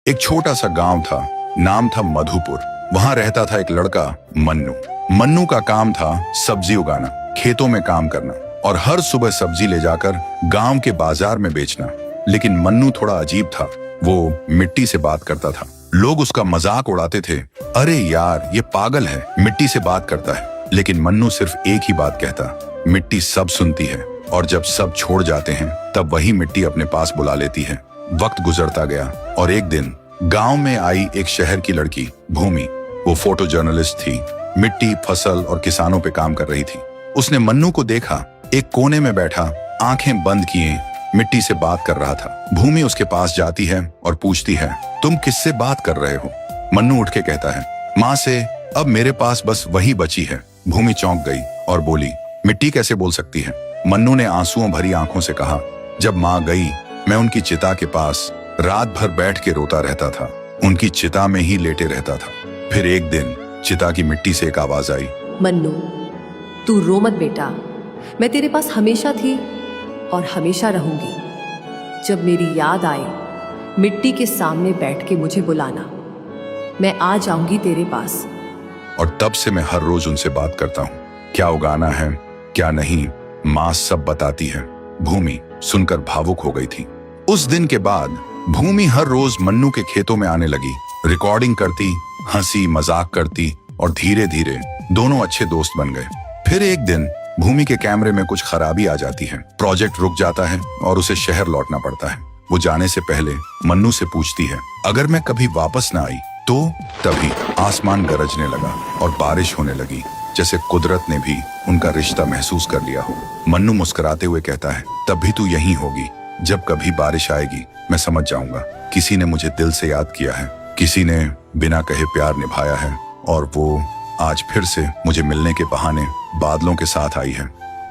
एक छोटा सा गांव था, नाम था मधुपुर। वहां रहता था एक लड़का मन्नू। मन्नू का काम था सब्जी उगाना, खेतों में काम करना और हर सुबह सब्जी ले जाकर गांव के बाजार में बेचना। लेकिन मन्नू थोड़ा अजीब था। वो मिट्टी से बात करता था। लोग उसका मजाक उड़ाते थे, अरे यार ये पागल है, मिट्टी से बात करता है। लेकिन मन्नू सिर्फ एक ही बात कहता, मिट्टी सब सुनती है और जब सब छोड़ जाते हैं तब वही मिट्टी अपने पास बुला लेती है। वक्त गुजरता गया और एक दिन गांव में आई एक शहर की लड़की भूमि। वो फोटो जर्नलिस्ट थी, मिट्टी, फसल और किसानों पे काम कर रही थी। उसने मन्नू को देखा, एक कोने में बैठा, आंखें बंद किए मिट्टी से बात कर रहा था। भूमि उसके पास जाती है और पूछती है, तुम किससे बात कर रहे हो? मन्नू उठ के कहता है, माँ से। अब मेरे पास बस वही बची है। भूमि चौंक गई और बोली, मिट्टी कैसे बोल सकती है? मन्नू ने आंसुओं भरी आंखों से कहा, जब माँ गई मैं उनकी चिता के पास रात भर बैठ के रोता रहता था, उनकी चिता में ही लेटे रहता था। फिर एक दिन चिता की मिट्टी से एक आवाज आई, मन्नू तू रो मत बेटा, मैं तेरे पास हमेशा थी और हमेशा रहूंगी। जब मेरी याद आए मिट्टी के सामने बैठ के मुझे बुलाना, मैं आ जाऊंगी तेरे पास। और तब से मैं हर रोज उनसे बात करता हूँ, क्या उगाना है क्या नहीं, माँ सब बताती है। भूमि सुनकर भावुक हो गई थी। उस दिन के बाद भूमि हर रोज मन्नू के खेतों में आने लगी, रिकॉर्डिंग करती, हंसी मजाक करती और धीरे धीरे दोनों अच्छे दोस्त बन गए। फिर एक दिन भूमि के कैमरे में कुछ खराबी आ जाती है, प्रोजेक्ट रुक जाता है और उसे शहर लौटना पड़ता है। वो जाने से पहले मन्नू से पूछती है, अगर मैं कभी वापस ना आई तो? तभी आसमान गरजने लगा और बारिश होने लगी, जैसे कुदरत ने भी उनका रिश्ता महसूस कर लिया हो। मन्नू मुस्कुराते हुए कहता है, तब भी तू यहीं होगी। जब कभी बारिश आएगी मैं समझ जाऊंगा, किसी ने मुझे दिल से याद किया है, किसी ने बिना कहे प्यार निभाया है और वो आज फिर से मुझे मिलने के बहाने बादलों के साथ आई है।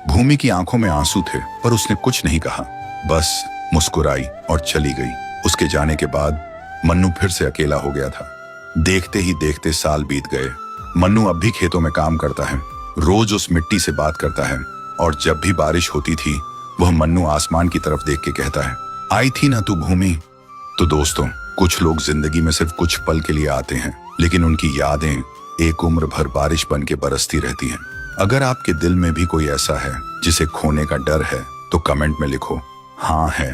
भूमि की आंखों में आंसू थे पर उसने कुछ नहीं कहा, बस मुस्कुराई और चली गई। उसके जाने के बाद मन्नू फिर से अकेला हो गया था। देखते ही देखते साल बीत गए। मन्नू अब भी खेतों में काम करता है, रोज उस मिट्टी से बात करता है और जब भी बारिश होती थी वह मन्नू आसमान की तरफ देख के कहता है, आई थी ना तू भूमि। तो दोस्तों, कुछ लोग जिंदगी में सिर्फ कुछ पल के लिए आते हैं, लेकिन उनकी यादें एक उम्र भर बारिश बन के बरसती रहती हैं। अगर आपके दिल में भी कोई ऐसा है जिसे खोने का डर है तो कमेंट में लिखो, हाँ है।